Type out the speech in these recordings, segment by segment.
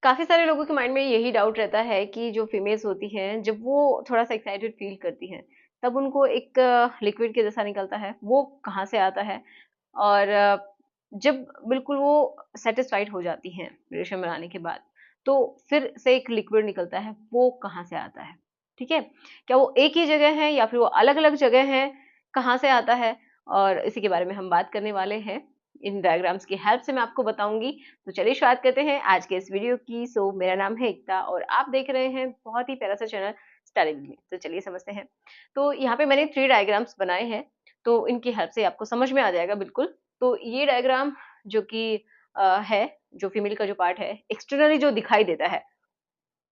काफ़ी सारे लोगों के माइंड में यही डाउट रहता है कि जो फीमेल्स होती हैं, जब वो थोड़ा-सा एक्साइटेड फ़ील करती हैं, तब उनको एक लिक्विड के जैसा निकलता है, वो कहाँ से आता है? और जब बिल्कुल वो सैटिस्फाइड हो जाती हैं रिलेशन बनाने के बाद, तो फिर से एक लिक्विड निकलता है, वो कहाँ से आता है? ठीक है? क्या वो एक ही जगह है या फिर वो अलग-अलग जगह हैं? कहाँ से आता है? और इसी के बारे में हम बात करने वाले हैं। इन डायग्राम्स की हेल्प से मैं आपको बताऊँगी। तो चलिए शुरुआत करते हैं आज के इस वीडियो की। सो मेरा नाम है एकता और आप देख रहे हैं बहुत ही प्यारा सा चैनल स्टाइल विद मी। तो चलिए समझते हैं। तो यहाँ पे मैंने 3 डायग्राम्स बनाए हैं, तो इनकी हेल्प से आपको समझ में आ जाएगा बिल्कुल। तो ये डायग्राम जो कि है, जो फीमेल का जो पार्ट है, एक्सटर्नली जो दिखाई देता है,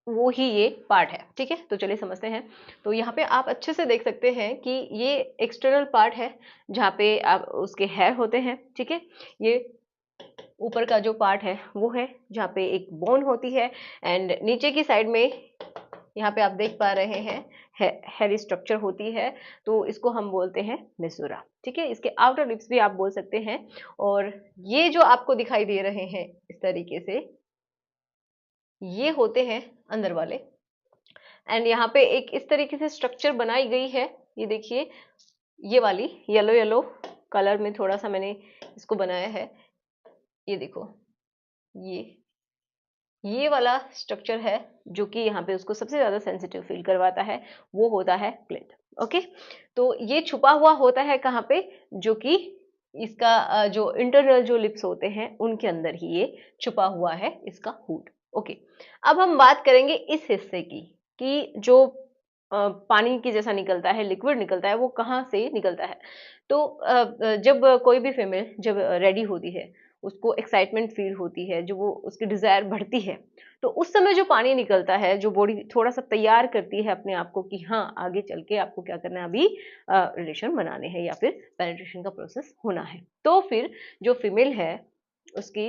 वो ही ये पार्ट है, ठीक है? तो चलिए समझते हैं। तो यहाँ पे आप अच्छे से देख सकते हैं कि ये एक्सटर्नल पार्ट है, जहाँ पे आप उसके हेयर होते हैं, ठीक है? ये ऊपर का जो पार्ट है वो है जहाँ पे एक बोन होती है एंड नीचे की साइड में यहाँ पे आप देख पा रहे हैं हेयर स्ट्रक्चर होती है, तो इसको हम बोलते हैं मेसुरा, ठीक है? इसके आउटर लिप्स भी आप बोल सकते हैं। और ये जो आपको दिखाई दे रहे हैं इस तरीके से, ये होते हैं अंदर वाले। एंड यहाँ पे एक इस तरीके से स्ट्रक्चर बनाई गई है, ये देखिए, ये वाली येलो येलो कलर में थोड़ा सा मैंने इसको बनाया है, ये देखो, ये ये वाला स्ट्रक्चर है जो कि यहाँ पे उसको सबसे ज़्यादा सेंसिटिव फील करवाता है, वो होता है क्लिट। ओके, तो ये छुपा हुआ होता है कहाँ पे, जो कि इसका जो इंटरनल जो लिप्स होते हैं उनके अंदर ही ये छुपा हुआ है इसका हुड। ओके, अब हम बात करेंगे इस हिस्से की कि जो पानी की जैसा निकलता है, लिक्विड निकलता है, वो कहाँ से निकलता है। तो जब कोई भी फीमेल जब रेडी होती है, उसको एक्साइटमेंट फील होती है, जो वो उसकी डिज़ायर बढ़ती है, तो उस समय जो पानी निकलता है, जो बॉडी थोड़ा-सा तैयार करती है अपने आप को कि हाँ, आगे चल के आपको क्या करना है, अभी रिलेशन बनाने हैं या फिर पेनिट्रेशन का प्रोसेस होना है। तो फिर जो फीमेल है, उसकी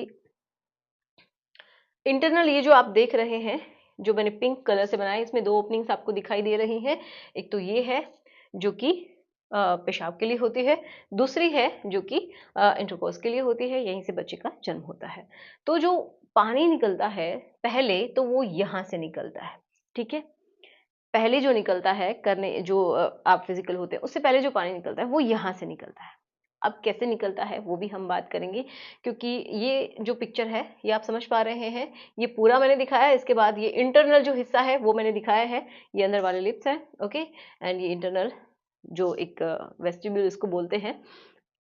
इंटरनल ये जो आप देख रहे हैं, जो मैंने पिंक कलर से बनाया है, इसमें 2 ओपनिंग्स आपको दिखाई दे रही हैं। एक तो ये है, जो कि पेशाब के लिए होती है, दूसरी है जो कि इंटरकोर्स के लिए होती है, यहीं से बच्चे का जन्म होता है। तो जो पानी निकलता है, पहले तो वो यहाँ से निकलता है, ठीक है? पहले जो निकलता है करने जो आप फिज़िकल होते हैं, उससे पहले जो पानी निकलता है, वो यहाँ से निकलता है। अब कैसे निकलता है, वो भी हम बात करेंगे, क्योंकि ये जो पिक्चर है, ये आप समझ पा रहे हैं, ये पूरा मैंने दिखाया है, इसके बाद ये इंटरनल जो हिस्सा है, वो मैंने दिखाया है। ये अंदर वाले लिप्स हैं, ओके? एंड ये इंटरनल जो एक वेस्टिब्यूल इसको बोलते हैं,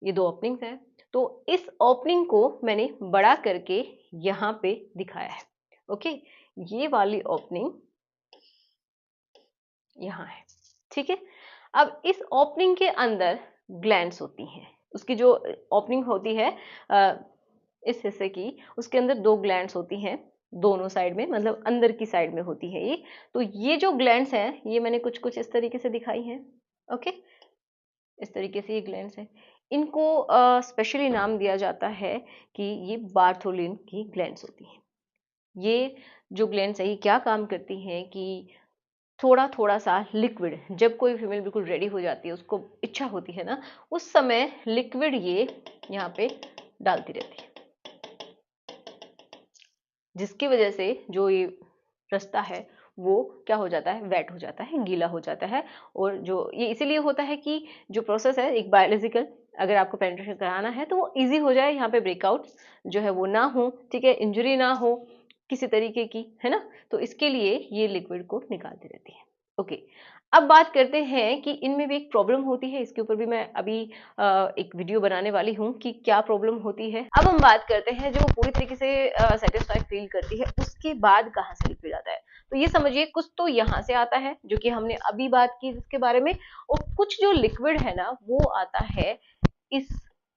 ये 2 ओपनिंग्स हैं। तो इस ओपनिंग को मैंने बड़ा करके यहाँ पे दिखाया है, ओके? ये वाली ओपनिंग यहाँ है, ठीक है? अब इस ओपनिंग के अंदर ग्लैंड्स होती हैं। उसकी जो ओपनिंग होती है अ, इस हिस्से की, उसके अंदर 2 ग्लैंड्स होती हैं, दोनों साइड में, मतलब अंदर की साइड में होती है ये। तो ये जो ग्लैंड्स हैं, ये मैंने कुछ-कुछ इस तरीके से दिखाई हैं, ओके? इस तरीके से ये ग्लैंड्स हैं। इनको स्पेशली नाम दिया जाता है कि ये बार्थोलिन की ग्लैंड्स होती हैं। ये जो ग्लैंड्स हैं, ये क्या काम करती हैं कि थोड़ा-थोड़ा सा लिक्विड, जब कोई फीमेल बिल्कुल रेडी हो जाती है, उसको इच्छा होती है ना, उस समय लिक्विड ये यहाँ पे डालती रहती है। जिसकी वजह से जो ये रास्ता है, वो क्या हो जाता है, वेट हो जाता है, गीला हो जाता है। और जो ये इसीलिए होता है कि जो प्रोसेस है एक बायोलॉजिकल, अगर आपको पेनिट्रेशन कराना है तो वो ईज़ी हो जाए, यहाँ पे ब्रेकआउट जो है वो ना हो, ठीक है? इंजरी ना हो किसी तरीके की, है ना? तो इसके लिए ये लिक्विड को निकालती रहती है। ओके, अब बात करते हैं कि इनमें भी एक प्रॉब्लम होती है, इसके ऊपर भी मैं अभी एक वीडियो बनाने वाली हूँ कि क्या प्रॉब्लम होती है। अब हम बात करते हैं, जो पूरी तरीके से सैटिस्फाइड फील करती है, उसके बाद कहाँ से लिक्विड आता है। तो ये समझिए, कुछ तो यहाँ से आता है, जो कि हमने अभी बात की जिसके बारे में, और कुछ जो लिक्विड है ना, वो आता है इस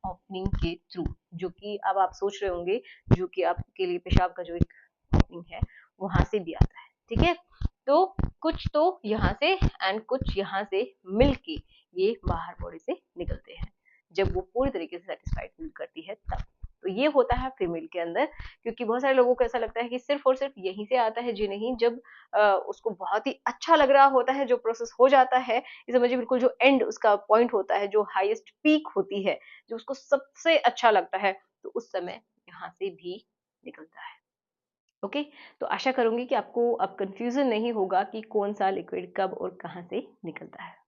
ओपनिंग के थ्रू, जो कि अब आप सोच रहे होंगे, जो कि आपके लिए पेशाब का जो एक ओपनिंग है, वहां से भी आता है, ठीक है? तो कुछ तो यहाँ से एंड कुछ यहाँ से मिलके ये बाहर बॉडी से निकलते हैं, जब वो पूरी तरीके से सेटिस्फाइड फील करती है तब। तो ये होता है फीमेल के अंदर, क्योंकि बहुत सारे लोगों को ऐसा लगता है कि सिर्फ और सिर्फ यहीं से आता है, जी नहीं। जब उसको बहुत ही अच्छा लग रहा होता है, जो प्रोसेस हो जाता है, ये समझिए बिल्कुल जो एंड उसका पॉइंट होता है, जो हाईएस्ट पीक होती है, जो उसको सबसे अच्छा लगता है, तो उस समय यहाँ से भी निकलता है। ओके। तो आशा करूंगी कि आपको अब कंफ्यूजन नहीं होगा कि कौन सा लिक्विड कब और कहाँ से निकलता है।